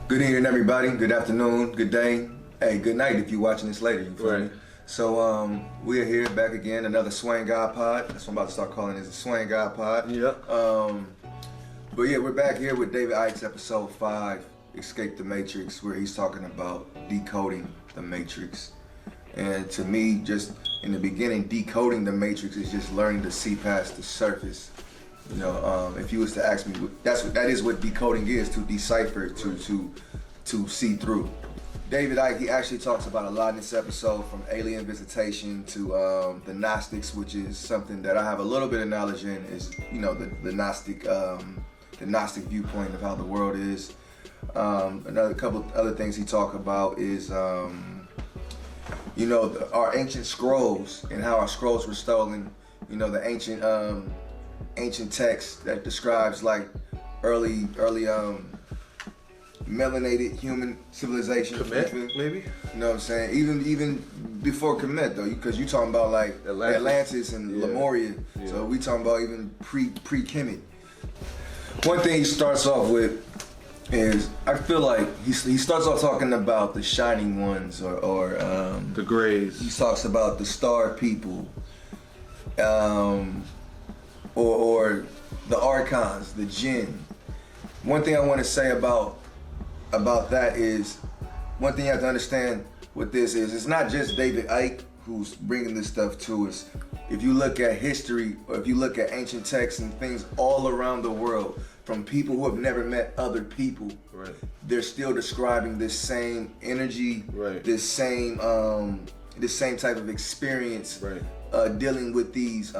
Good evening, everybody. Good afternoon. Good day. Hey, good night if you're watching this later. You feel me? So we are here back again, another Swaying God Pod. That's what I'm about to start calling this, a Swaying God Pod. Yep. But yeah, we're back here with David Icke's episode 5, Escape the Matrix, where he's talking about decoding the Matrix. And to me, just in the beginning, decoding the Matrix is just learning to see past the surface. You know, if you was to ask me, that is what decoding is, to decipher, to see through. David Icke, he actually talks about a lot in this episode, from alien visitation to the Gnostics, which is something that I have a little bit of knowledge in, is, you know, the Gnostic viewpoint of how the world is. Another couple other things he talk about is, you know, our ancient scrolls and how our scrolls were stolen. You know, the ancient text that describes like early melanated human civilization. Kemet, maybe? You know what I'm saying? Even before Kemet, though, because you talking about like Atlantis and Lemuria. Yeah. So we talking about even pre-Kemet. One thing he starts off with is, I feel like he starts off talking about the shining ones or the Greys. He talks about the star people. Or the archons, the jinn. One thing I want to say about that is, one thing you have to understand with this is, it's not just David Icke who's bringing this stuff to us. If you look at history, or if you look at ancient texts and things all around the world, from people who have never met other people, right, they're still describing this same energy, right, this same type of experience, right, dealing with these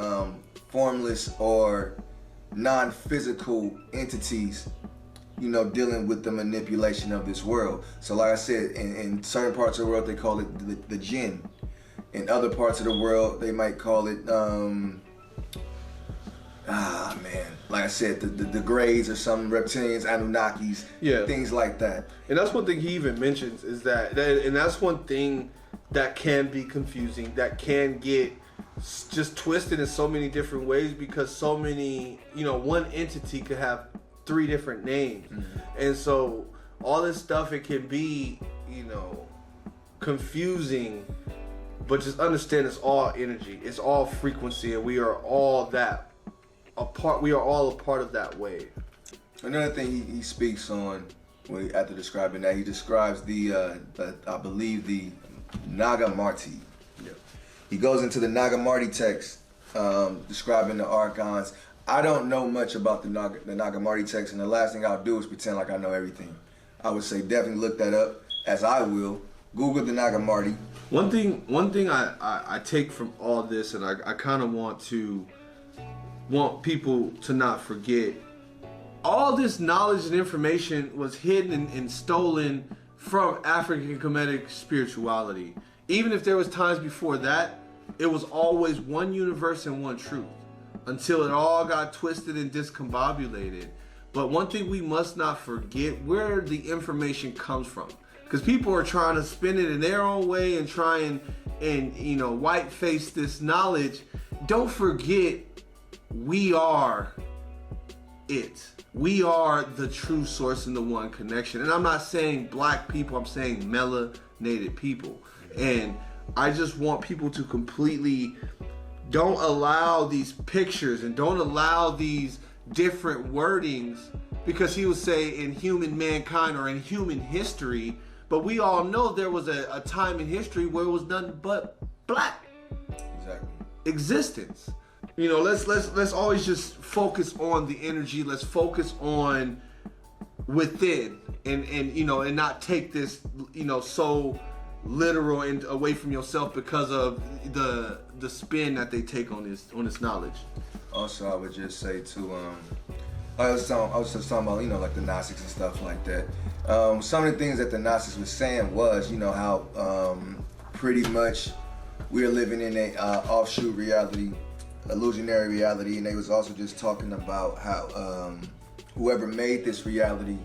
formless or non-physical entities, you know, dealing with the manipulation of this world. So like I said, in certain parts of the world they call it the jinn. In other parts of the world they might call it like I said, the Greys or some reptilians, Anunnakis, things like that. And that's one thing he even mentions, is that and that's one thing that can be confusing, that can get just twisted in so many different ways, because so many, you know, one entity could have 3 different names. Mm-hmm. And so all this stuff, it can be, you know, confusing, but just understand it's all energy, it's all frequency, and we are all that apart. We are all a part of that wave. Another thing he speaks on, after describing that, he describes the I believe the Nagamarti. He goes into the Nagamarti text, describing the archons. I don't know much about the Nagamarti text, and the last thing I'll do is pretend like I know everything. I would say definitely look that up, as I will. Google the Nagamarti. One thing I take from all this, and I kind of want people to not forget, all this knowledge and information was hidden and stolen from African Kemetic spirituality. Even if there was times before that, it was always one universe and one truth, until it all got twisted and discombobulated. But one thing we must not forget, where the information comes from. Because people are trying to spin it in their own way and try and you know, white face this knowledge. Don't forget, we are it. We are the true source and the one connection. And I'm not saying black people, I'm saying melanated people. And I just want people to completely don't allow these pictures and don't allow these different wordings, because he would say in human mankind or in human history, but we all know there was a time in history where it was nothing but black existence. You know, let's always just focus on the energy. Let's focus on within, and you know, and not take this, you know, so literal and away from yourself because of the spin that they take on this knowledge. Also, I would just say too, I was just talking about, you know, like the Gnostics and stuff like that. Some of the things that the Gnostics was saying was, you know, how pretty much we're living in a offshoot reality, illusionary reality, and they was also just talking about how whoever made this reality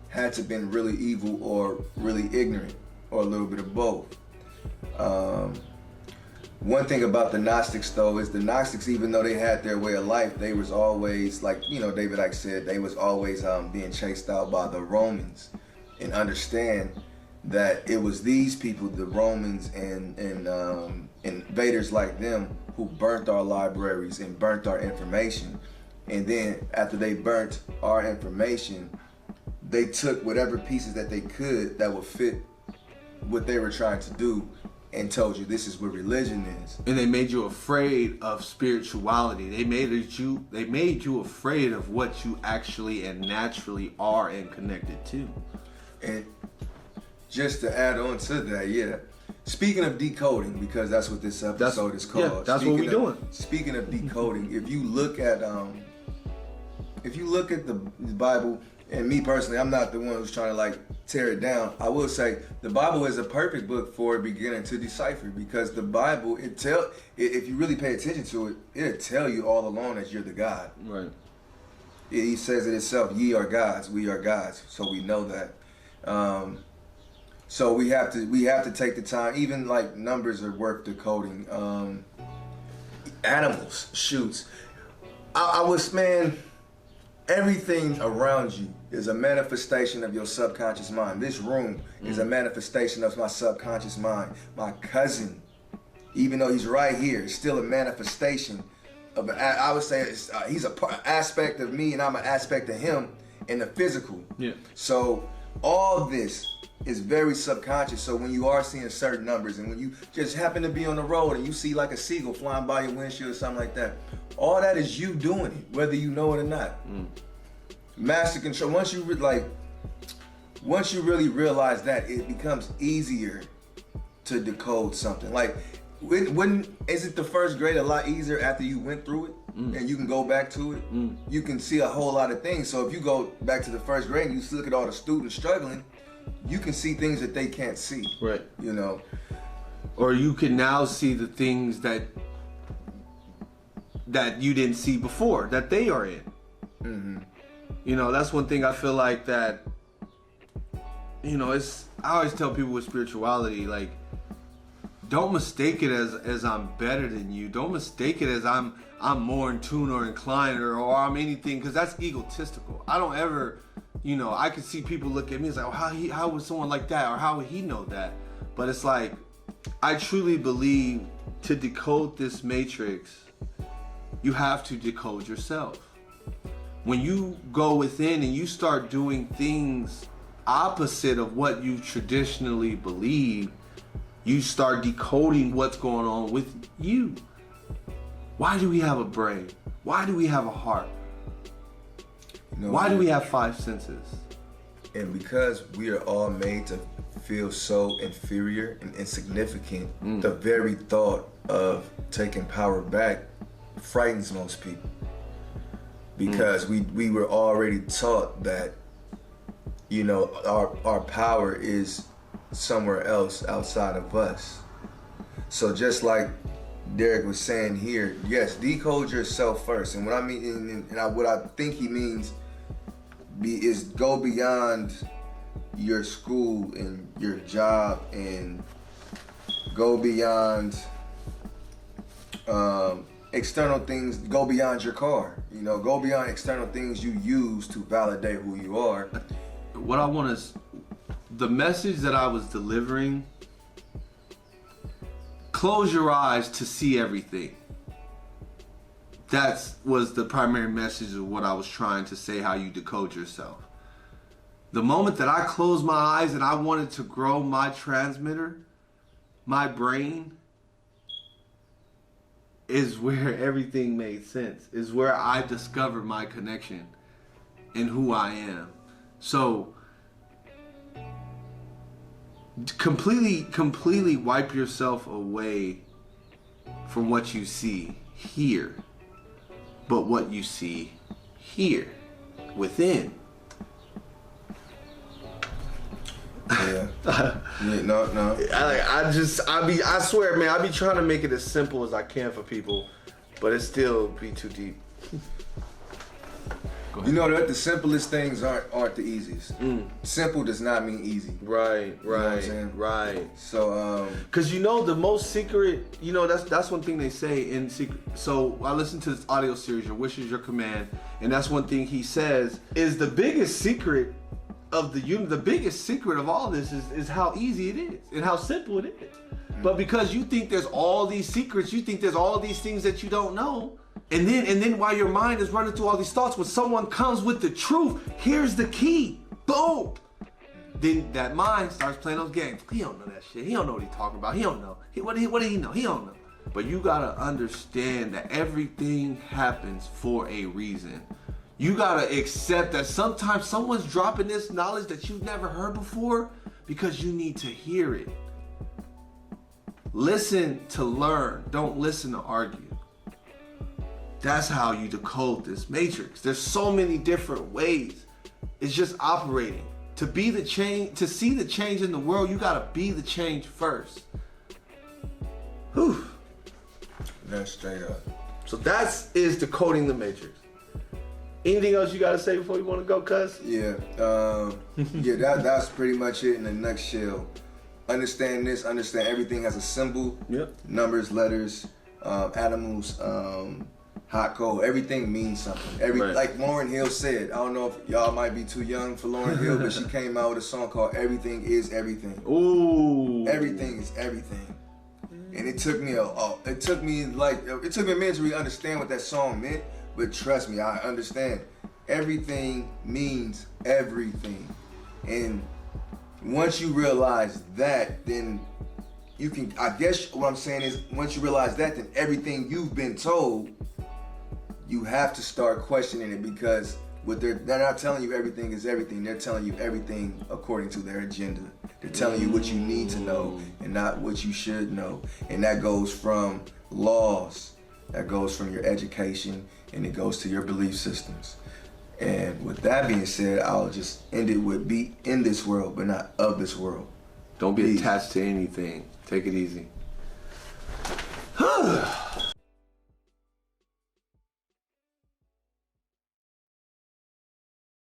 had to been really evil or really ignorant, or a little bit of both. One thing about the Gnostics, though, is the Gnostics, even though they had their way of life, they was always, like, you know, David Icke said, they was always being chased out by the Romans. and understand that it was these people, the Romans and invaders like them, who burnt our libraries and burnt our information. And then after they burnt our information, they took whatever pieces that they could that would fit what they were trying to do and told you this is what religion is. And they made you afraid of spirituality. They made you afraid of what you actually and naturally are and connected to. And just to add on to that, yeah. Speaking of decoding, because that's what this episode is called. Yeah, that's what we're doing. Speaking of decoding, if you look at the Bible, and me personally, I'm not the one who's trying to like tear it down. I will say the Bible is a perfect book for a beginner to decipher, because the Bible, if you really pay attention to it, it'll tell you all along that you're the God. Right. He says it itself, ye are gods, we are gods. So we know that. So we have to take the time. Even like numbers are worth decoding. Animals, shoots. Everything around you is a manifestation of your subconscious mind. This room is a manifestation of my subconscious mind. My cousin, even though he's right here, is still a manifestation of, I would say he's an aspect of me and I'm an aspect of him in the physical. Yeah. So all this is very subconscious. So when you are seeing certain numbers, and when you just happen to be on the road and you see like a seagull flying by your windshield or something like that, all that is you doing it, whether you know it or not. Master control. Once you really realize that, it becomes easier to decode something. Like, isn't the first grade a lot easier after you went through it and you can go back to it? You can see a whole lot of things. So if you go back to the first grade and you look at all the students struggling, you can see things that they can't see. Right. You know. Or you can now see the things that you didn't see before, that they are in. You know, that's one thing I feel like that, you know, I always tell people with spirituality, like, don't mistake it as I'm better than you. Don't mistake it as I'm more in tune or inclined or I'm anything, because that's egotistical. I don't ever, you know, I can see people look at me as like, oh, how would someone like that, or how would he know that? But it's like, I truly believe to decode this matrix, you have to decode yourself. When you go within and you start doing things opposite of what you traditionally believe, you start decoding what's going on with you. Why do we have a brain? Why do we have a heart? You know, why do we have 5 senses? And because we are all made to feel so inferior and insignificant, the very thought of taking power back frightens most people. Because we were already taught that, you know, our power is somewhere else outside of us. So just like Derek was saying here, yes, decode yourself first. And what I mean, what I think he means is go beyond your school and your job, and go beyond external things. Go beyond your car. You know, go beyond external things you use to validate who you are. What I want is the message that I was delivering. Close your eyes to see everything. That was the primary message of what I was trying to say, how you decode yourself. The moment that I closed my eyes and I wanted to grow my transmitter, my brain, is where everything made sense. Is where I discovered my connection and who I am. So completely wipe yourself away from what you see here, but what you see here within. Yeah. No. I swear, man, I be trying to make it as simple as I can for people, but it still be too deep. You know that the simplest things aren't the easiest. Simple does not mean easy. Right. You know what I'm saying? Right. So, cause you know the most secret, you know that's one thing they say in secret. So I listened to this audio series, Your Wish Is Your Command, and that's one thing he says is the biggest secret of the biggest secret of all this is how easy it is and how simple it is. But because you think there's all these secrets, you think there's all these things that you don't know, and then while your mind is running through all these thoughts, when someone comes with the truth, here's the key, boom. Then that mind starts playing those games. He don't know that shit. He don't know what he's talking about. He don't know. What did he know? He don't know. But you gotta understand that everything happens for a reason. You gotta accept that sometimes someone's dropping this knowledge that you've never heard before because you need to hear it. Listen to learn. Don't listen to argue. That's how you decode this matrix. There's so many different ways. It's just operating. To be the change, to see the change in the world, you gotta be the change first. Whew. That's straight up. So is decoding the matrix. Anything else you gotta say before you want to go, cuz? Yeah, that's pretty much it in a nutshell. Understand this. Understand everything has a symbol. Yep. Numbers, letters, animals, hot, cold. Everything means something. Right. Like Lauryn Hill said. I don't know if y'all might be too young for Lauryn Hill, but she came out with a song called "Everything Is Everything." Ooh. Everything is everything. And it took me a minute to really understand what that song meant. But trust me, I understand. Everything means everything. And once you realize that, then you can, I guess what I'm saying is, once you realize that, then everything you've been told, you have to start questioning it, because they're not telling you everything is everything. They're telling you everything according to their agenda. They're telling you what you need to know and not what you should know. And that goes from laws, that goes from your education, and it goes to your belief systems. And with that being said, I'll just end it with be in this world, but not of this world. Don't be attached to anything. Take it easy.